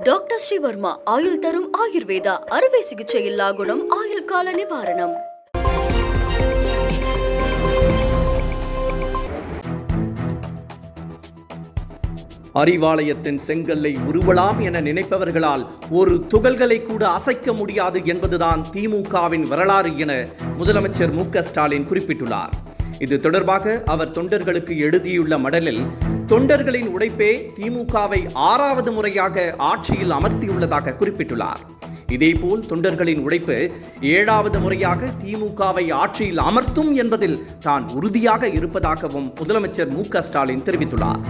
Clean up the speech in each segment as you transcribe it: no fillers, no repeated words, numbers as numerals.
Doctor Sreevarma ஆயுள் தரும் ஆயுர்வேதா அறுவை சிகிச்சை இல்லா குணம் ஆயுள் கால நிவாரணம். அறிவாலயத்தின் செங்கல்லை உருவலாம் என நினைப்பவர்களால் ஒரு துகள்களை கூட அசைக்க முடியாது என்பதுதான் திமுகவின் வரலாறு என முதலமைச்சர் மு.க.ஸ்டாலின் குறிப்பிட்டுள்ளார். இது தொடர்பாக அவர் தொண்டர்களுக்கு எழுதியுள்ள மடலில் தொண்டர்களின் உழைப்பே திமுகவை 6வது முறையாக ஆட்சியில் அமர்த்தியுள்ளதாக குறிப்பிட்டுள்ளார். இதேபோல் தொண்டர்களின் உழைப்பு 7வது முறையாக திமுகவை ஆட்சியில் அமர்த்தும் என்பதில் தான் உறுதியாக இருப்பதாகவும் முதலமைச்சர் மு.க.ஸ்டாலின் தெரிவித்துள்ளார்.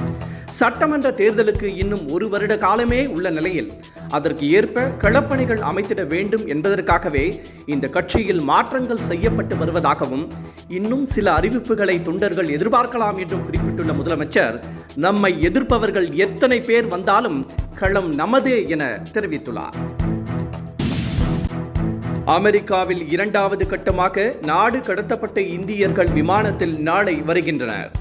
சட்டமன்ற தேர்தலுக்கு இன்னும் 1 வருட காலமே உள்ள நிலையில் அதற்கு ஏற்ப களப்பணிகள் அமைத்திட வேண்டும் என்பதற்காகவே இந்த கட்சியில் மாற்றங்கள் செய்யப்பட்டு வருவதாகவும் இன்னும் சில அறிவிப்புகளை தொண்டர்கள் எதிர்பார்க்கலாம் என்றும் குறிப்பிட்டுள்ள முதலமைச்சர், நம்மை எதிர்ப்பவர்கள் எத்தனை பேர் வந்தாலும் களம் நமதே என தெரிவித்துள்ளார். அமெரிக்காவில் 2வது கட்டமாக நாடு கடத்தப்பட்ட இந்தியர்கள் விமானத்தில் நாளை வருகின்றனர்.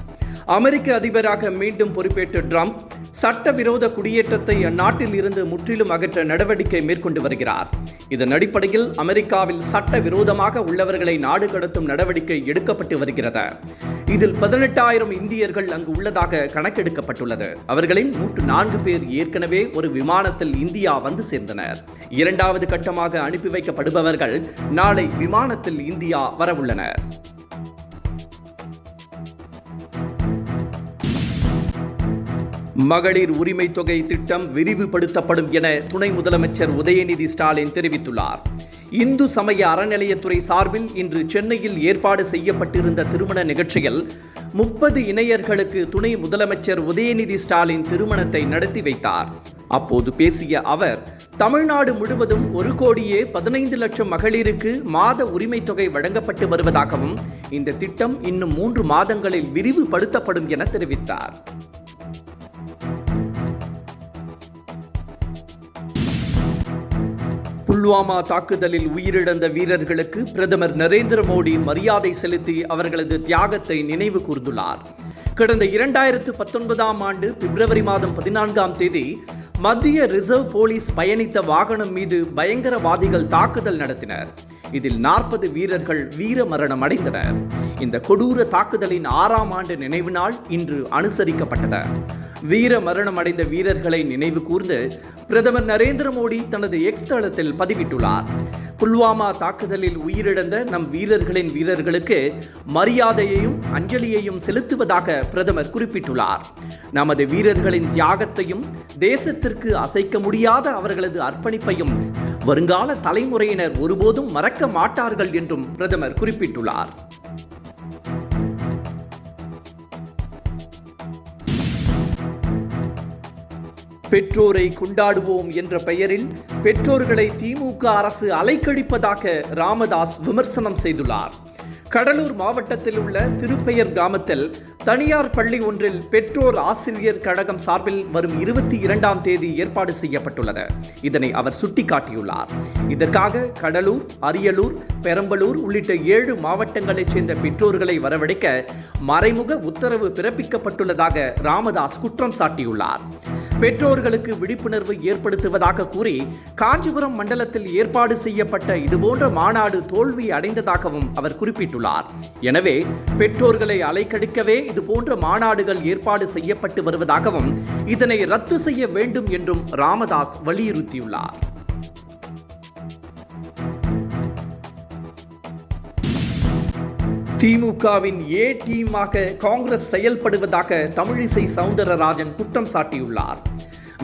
அமெரிக்க அதிபராக மீண்டும் பொறுப்பேற்ற ட்ரம்ப் சட்டவிரோத குடியேற்றத்தை அந்நாட்டில் இருந்து முற்றிலும் அகற்ற நடவடிக்கை மேற்கொண்டு வருகிறார். இதன் அடிப்படையில் அமெரிக்காவில் சட்டவிரோதமாக உள்ளவர்களை நாடு கடத்தும் நடவடிக்கை எடுக்கப்பட்டு வருகிறது. இதில் 18,000 இந்தியர்கள் அங்கு உள்ளதாக கணக்கெடுக்கப்பட்டுள்ளது. அவர்களில் 104 பேர் ஏற்கனவே ஒரு விமானத்தில் இந்தியா வந்து சேர்ந்தனர். 2வது கட்டமாக அனுப்பி வைக்கப்படுபவர்கள் நாளை விமானத்தில் இந்தியா வரவுள்ளனர். மகளிர் உரிமை தொகை திட்டம் விரிவுபடுத்தப்படும் என துணை முதலமைச்சர் உதயநிதி ஸ்டாலின் தெரிவித்துள்ளார். இந்து சமய அறநிலையத்துறை சார்பில் இன்று சென்னையில் ஏற்பாடு செய்யப்பட்டிருந்த திருமண நிகழ்ச்சியில் 30 இணையர்களுக்கு துணை முதலமைச்சர் உதயநிதி ஸ்டாலின் திருமணத்தை நடத்தி வைத்தார். அப்போது பேசிய அவர், தமிழ்நாடு முழுவதும் 1,15,00,000 மகளிருக்கு மாத உரிமை தொகை வழங்கப்பட்டு வருவதாகவும் இந்த திட்டம் இன்னும் 3 மாதங்களில் விரிவுபடுத்தப்படும் என தெரிவித்தார். புல்வாமா தாக்குதலில் உயிரிழந்த வீரர்களுக்கு பிரதமர் நரேந்திர மோடி மரியாதை செலுத்தி அவர்களது தியாகத்தை நினைவு கூர்ந்துள்ளார். கடந்த 2019ஆம் ஆண்டு பிப்ரவரி மாதம் 14ஆம் தேதி மத்திய ரிசர்வ் போலீஸ் பயணித்த வாகனம் மீது பயங்கரவாதிகள் தாக்குதல் நடத்தினர். இதில் 40 வீரர்கள் வீர மரணம் அடைந்தனர். இந்த கொடூர தாக்குதலின் 6ஆம் ஆண்டு நினைவு நாள் இன்று அனுசரிக்கப்பட்டது. வீர மரணம் அடைந்த வீரர்களை நினைவு கூர்ந்து பிரதமர் நரேந்திர மோடி தனது எக்ஸ் தளத்தில் பதிவிட்டுள்ளார். புல்வாமா தாக்குதலில் உயிரிழந்த நம் வீரர்களுக்கு மரியாதையையும் அஞ்சலியையும் செலுத்துவதாக பிரதமர் குறிப்பிட்டுள்ளார். நமது வீரர்களின் தியாகத்தையும் தேசத்திற்கு அசைக்க முடியாத அவர்களது அர்ப்பணிப்பையும் வருங்கால தலைமுறையினர் ஒருபோதும் மறக்க மாட்டார்கள் என்றும் பிரதமர் குறிப்பிட்டுள்ளார். பெற்றோரை கொண்டாடுவோம் என்ற பெயரில் பெற்றோர்களை திமுக அரசு அலைக்கழிப்பதாக ராமதாஸ் விமர்சனம் செய்துள்ளார். கடலூர் மாவட்டத்தில் உள்ள திருப்பெயர் கிராமத்தில் தனியார் பள்ளி ஒன்றில் பெற்றோர் ஆசிரியர் கழகம் சார்பில் வரும் 22ஆம் தேதி ஏற்பாடு செய்யப்பட்டுள்ளது. இதனை அவர் சுட்டிக்காட்டியுள்ளார். இதற்காக கடலூர், அரியலூர், பெரம்பலூர் உள்ளிட்ட 7 மாவட்டங்களைச் சேர்ந்த பெற்றோர்களை வரவழைக்க மறைமுக உத்தரவு பிறப்பிக்கப்பட்டுள்ளதாக ராமதாஸ் குற்றம் சாட்டியுள்ளார். பெற்றோர்களுக்கு விழிப்புணர்வு ஏற்படுத்துவதாக கூறி காஞ்சிபுரம் மண்டலத்தில் ஏற்பாடு செய்யப்பட்ட இதுபோன்ற மாநாடு தோல்வி அடைந்ததாகவும் அவர் குறிப்பிட்டுள்ளார். எனவே பெற்றோர்களை அலைக்கழிக்கவே இதுபோன்ற மாநாடுகள் ஏற்பாடு செய்யப்பட்டு வருவதாகவும் இதனை ரத்து செய்ய வேண்டும் என்றும் ராமதாஸ் வலியுறுத்தியுள்ளார். திமுகவின் ஏ டீமாக காங்கிரஸ் செயல்படுவதாக தமிழிசை சவுந்தரராஜன் குற்றம் சாட்டியுள்ளார்.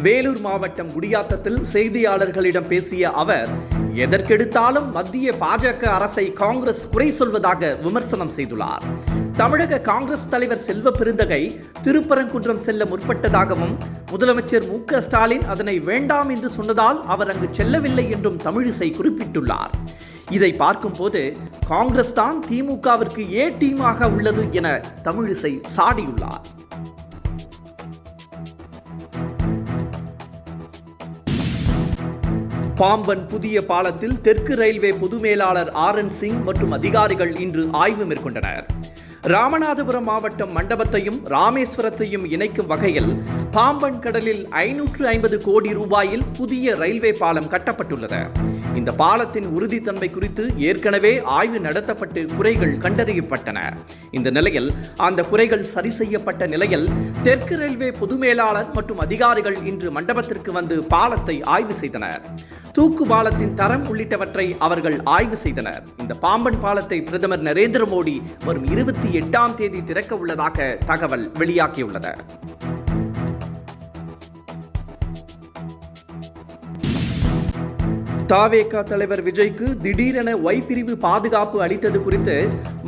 வேலூர் மாவட்டம் குடியாத்தத்தில் செய்தியாளர்களிடம் பேசிய அவர், எதற்கெடுத்தாலும் மத்திய பாஜக அரசை காங்கிரஸ் குறை சொல்வதாக விமர்சனம் செய்துள்ளார். தமிழக காங்கிரஸ் தலைவர் செல்வ பெருந்தகை திருப்பரங்குன்றம் செல்ல முற்பட்டதாகவும் முதலமைச்சர் மு.க.ஸ்டாலின் அதனை வேண்டாம் என்று சொன்னதால் அவர் அங்கு செல்லவில்லை என்றும் தமிழிசை குறிப்பிட்டுள்ளார். இதை பார்க்கும்போது காங்கிரஸ் தான் திமுகவிற்கு ஏ டீமாக உள்ளது என தமிழிசை சாடியுள்ளார். பாம்பன் புதிய பாலத்தில் தெற்கு ரயில்வே பொது மேலாளர் RN சிங் மற்றும் அதிகாரிகள் இன்று ஆய்வு மேற்கொண்டனர். ராமநாதபுரம் மாவட்டம் மண்டபத்தையும் ராமேஸ்வரத்தையும் இணைக்கும் வகையில் பாம்பன் கடலில் 550 கோடி ரூபாயில் புதிய ரயில்வே பாலம் கட்டப்பட்டுள்ளது. இந்த பாலத்தின் உறுதித்தன்மை குறித்து ஏற்கனவே ஆய்வு நடத்தப்பட்டு குறைகள் கண்டறியப்பட்டன. இந்த நிலையில் அந்த குறைகள் சரி செய்யப்பட்ட நிலையில் தெற்கு ரயில்வே பொது மேலாளர் மற்றும் அதிகாரிகள் இன்று மண்டபத்திற்கு வந்து பாலத்தை ஆய்வு செய்தனர். தூக்கு பாலத்தின் தரம் உள்ளிட்டவற்றை அவர்கள் ஆய்வு செய்தனர். இந்த பாம்பன் பாலத்தை பிரதமர் நரேந்திர மோடி வரும் 28ஆம் தேதி திறக்க உள்ளதாக தகவல் வெளியாகியுள்ளது. தாவேகா தலைவர் விஜய்க்கு திடீரென ஒய் பிரிவு பாதுகாப்பு அளித்தது குறித்து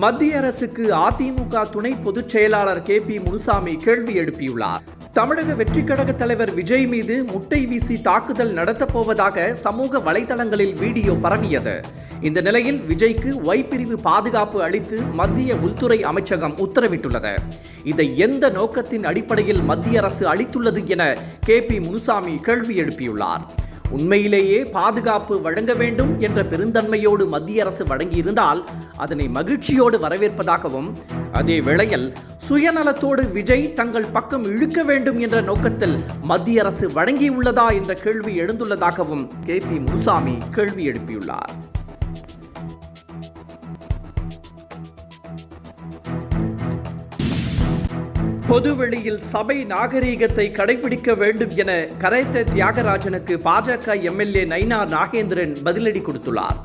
மத்திய அரசுக்கு அதிமுக துணை பொதுச் செயலாளர் KP முனுசாமி கேள்வி எழுப்பியுள்ளார். தமிழக வெற்றி கழக தலைவர் விஜய் மீது முட்டை வீசி தாக்குதல் நடத்தப்போவதாக சமூக வலைதளங்களில் வீடியோ பரவியது. இந்த நிலையில் விஜய்க்கு ஒய் பிரிவு பாதுகாப்பு அளித்து மத்திய உள்துறை அமைச்சகம் உத்தரவிட்டுள்ளது. இதை எந்த நோக்கத்தின் அடிப்படையில் மத்திய அரசு அளித்துள்ளது என KP முனுசாமி கேள்வி எழுப்பியுள்ளார். உண்மையிலேயே பாதுகாப்பு வழங்க வேண்டும் என்ற பெருந்தன்மையோடு மத்திய அரசு வழங்கியிருந்தால் அதனை மகிழ்ச்சியோடு வரவேற்பதாகவும், அதே வேளையில் சுயநலத்தோடு விஜய் தங்கள் பக்கம் இழுக்க வேண்டும் என்ற நோக்கத்தில் மத்திய அரசு வழங்கியுள்ளதா என்ற கேள்வி எழுந்துள்ளதாகவும் KP முனுசாமி கேள்வி எழுப்பியுள்ளார். பொதுவெளியில் சபை நாகரீகத்தை கடைபிடிக்க வேண்டும் என கரைத்த தியாகராஜனுக்கு பாஜக MLA நயினார் நாகேந்திரன் பதிலடி கொடுத்துள்ளார்.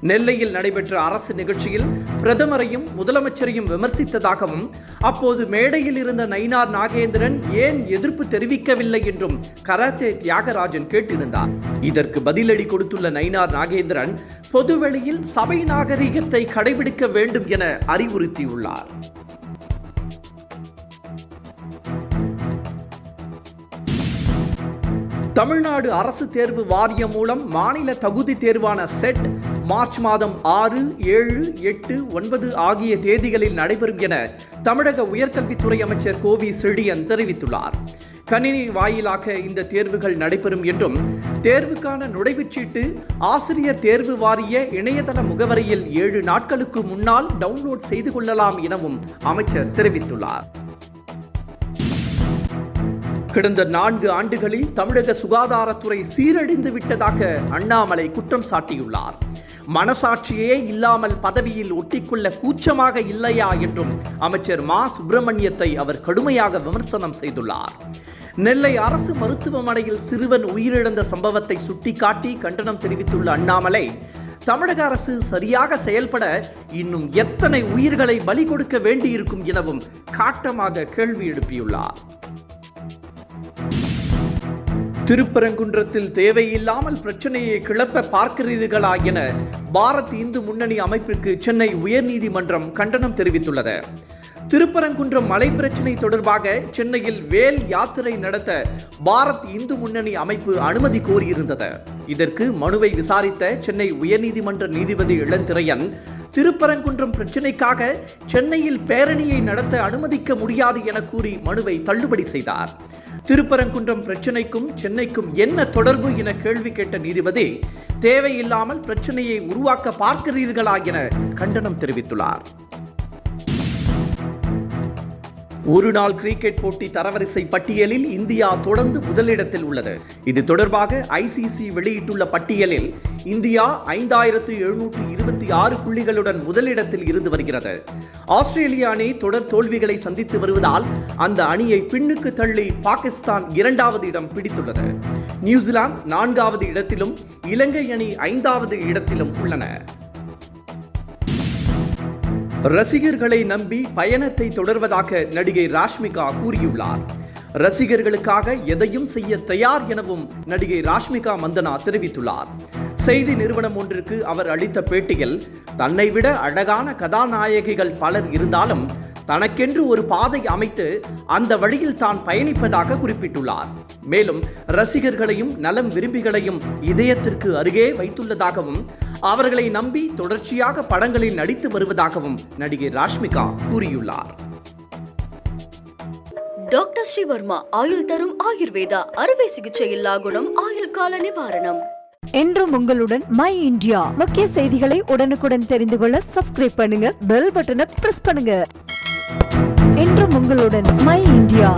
நெல்லையில் நடைபெற்ற அரசு நிகழ்ச்சியில் பிரதமரையும் முதலமைச்சரையும் விமர்சித்ததாகவும், அப்போது மேடையில் இருந்த நயினார் நாகேந்திரன் ஏன் எதிர்ப்பு தெரிவிக்கவில்லை என்றும் கராத்தே தியாகராஜன் கேட்டிருந்தார். இதற்கு பதிலடி கொடுத்துள்ள நயினார் நாகேந்திரன் பொதுவெளியில் சபை நாகரீகத்தை கடைபிடிக்க வேண்டும் என அறிவுறுத்தியுள்ளார். தமிழ்நாடு அரசு தேர்வு வாரியம் மூலம் மாநில தகுதி தேர்வான செட் மார்ச் மாதம் 6, 7, 8, 9 ஆகிய தேதிகளில் நடைபெறும் என தமிழக உயர்கல்வித்துறை அமைச்சர் கோவி செழியன் தெரிவித்துள்ளார். கணினி வாயிலாக இந்த தேர்வுகள் நடைபெறும் என்றும், தேர்வுக்கான நுழைவுச்சீட்டு ஆசிரியர் தேர்வு வாரிய இணையதள முகவரியில் 7 நாட்களுக்கு முன்னால் டவுன்லோட் செய்து கொள்ளலாம் எனவும் அமைச்சர் தெரிவித்துள்ளார். கடந்த 4 ஆண்டுகளில் தமிழக சுகாதாரத்துறை சீரழிந்து விட்டதாக அண்ணாமலை குற்றம் சாட்டியுள்ளார். மனசாட்சியே இல்லாமல் பதவியில் ஒட்டிக்கொள்ள கூச்சமாக இல்லையா என்றும் அமைச்சர் மா சுப்பிரமணியத்தை அவர் கடுமையாக விமர்சனம் செய்துள்ளார். நெல்லை அரசு மருத்துவமனையில் சிறுவன் உயிரிழந்த சம்பவத்தை சுட்டிக்காட்டி கண்டனம் தெரிவித்துள்ள அண்ணாமலை, தமிழக அரசு சரியாக செயல்பட இன்னும் எத்தனை உயிர்களை பலி கொடுக்க வேண்டியிருக்கும் எனவும் காட்டமாக கேள்வி எழுப்பியுள்ளார். திருப்பரங்குன்றத்தில் தேவையில்லாமல் பிரச்சனையை கிளப்ப பார்க்கிறீர்களா என பாரத் இந்து முன்னணி அமைப்பிற்கு சென்னை உயர்நீதிமன்றம் கண்டனம் தெரிவித்துள்ளது. திருப்பரங்குன்றம் மலை பிரச்சினை தொடர்பாக சென்னையில் வேல் யாத்திரை நடத்த பாரத் இந்து முன்னணி அமைப்பு அனுமதி கோரியிருந்தது. இதற்கு மனுவை விசாரித்த சென்னை உயர்நீதிமன்ற நீதிபதி இளந்திரையன், திருப்பரங்குன்றம் பிரச்சினைக்காக சென்னையில் பேரணியை நடத்த அனுமதிக்க முடியாது என கூறி மனுவை தள்ளுபடி செய்தார். திருப்பரங்குன்றம் பிரச்சினைக்கும் சென்னைக்கும் என்ன தொடர்பு என கேள்வி கேட்ட நீதிபதி, தேவையில்லாமல் பிரச்சனையை உருவாக்க பார்க்கிறீர்களா என கண்டனம் தெரிவித்துள்ளார். ஒருநாள் கிரிக்கெட் போட்டி தரவரிசை பட்டியலில் இந்தியா தொடர்ந்து முதலிடத்தில் உள்ளது. இது தொடர்பாக ICC வெளியிட்டுள்ள பட்டியலில் இந்தியா 5726 புள்ளிகளுடன் முதலிடத்தில் இருந்து வருகிறது. ஆஸ்திரேலிய அணி தொடர் தோல்விகளை சந்தித்து வருவதால் அந்த அணியை பின்னுக்கு தள்ளி பாகிஸ்தான் 2வது இடம் பிடித்துள்ளது. நியூசிலாந்து 4வது இடத்திலும் இலங்கை அணி 5வது இடத்திலும் உள்ளன. ரசிகர்களை நம்பி பயணத்தை தொடர்வதாக நடிகை ராஷ்மிகா கூறியுள்ளார். ரசிகர்களுக்காக எதையும் செய்ய தயார் எனவும் நடிகை ராஷ்மிகா மந்தனா தெரிவித்துள்ளார். செய்தி நிறுவனம் ஒன்றிற்கு அவர் அளித்த பேட்டியில், தன்னை விட அழகான கதாநாயகிகள் பலர் இருந்தாலும் தனக்கென்று ஒரு பாதை அமைத்து அந்த வழியில் தான் பயணிப்பதாக குறிப்பிட்டுள்ளார். மேலும் ரசிகர்களையும் நலம் விரும்பிகளையும் இதயத்திற்கு அருகே வைத்துள்ளதாகவும் அவர்களை நம்பி தொடர்ச்சியாக படங்களில் நடித்து வருவதாகவும் நடிகை ராஷ்மிகா கூறியுள்ளார். டாக்டர் ஸ்ரீவர்மா ஆயுள் தரும் ஆயுர்வேதா அறுவை சிகிச்சை இல்லா குணம், ஆயுள் கால நிவாரணம். என்றும் உங்களுடன் மை இந்தியா. முக்கிய செய்திகளை உடனுக்குடன் தெரிந்து கொள்ள சப்ஸ்கிரைப் பண்ணுங்க, பெல் பட்டனை பிரஸ் பண்ணுங்க. என்றும் உங்களுடன் மை இந்தியா.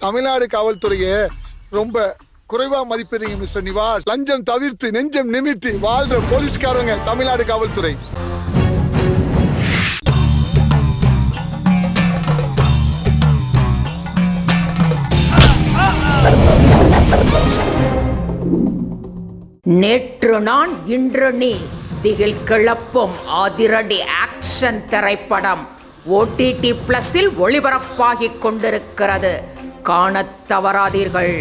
தமிழ்நாடு காவல்துறையை ரொம்ப குறைவா மதிப்பிடுறீங்க மிஸ்டர் நிவாஸ். லஞ்சம் தவிர்த்து நெஞ்சம் நிமித்தி வாழ்ற போலீஸ்காரங்க தமிழ்நாடு காவல்துறை. நேற்று நான் இன்று நீ திகில் கிளப்பும் அதிரடி ஆக்ஷன் திரைப்படம் OTT+இல் ஒளிபரப்பாகிக் கொண்டிருக்கிறது. காணத் தவறாதீர்கள்.